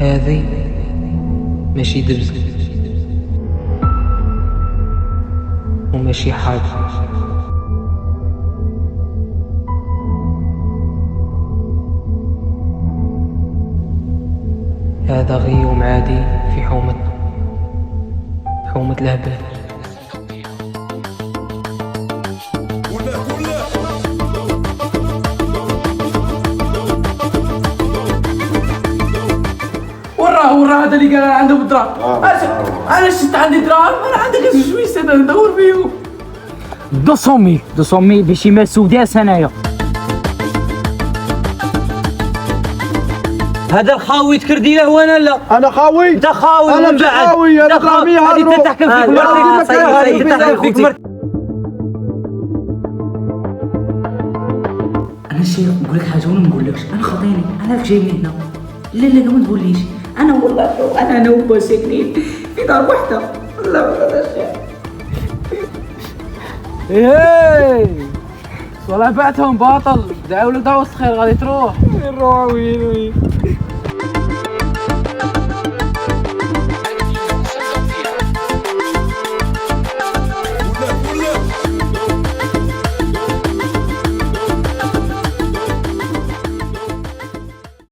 هذه ماشي دبزة وماشي حاجة، هذا غيوم عادي في حومة الهبال. وراه هذا اللي قال عنده دراهم. انا شفت عندي دراهم، انا عندك شويه سنه ندور فيهم. 200 باش يماسوا داس انايا. هذا الخاوي تكردي له وانا لا. انا خاوي. انت خاوي. انا مش خاوي، انا خاوي. هذه انت تحكم فيك مرتي. هذه تحكم فيك مرتي. انا شي نقول لك حاجه وانا ما نقولكش، انا خاطيني، انا راك جاي من هنا. لا ما تقوليش، انا والله انا وبا ساكنين في دار وحده. لا ايه والله بعتهم باطل، دعوا له دعوة الخير غادي تروح. وين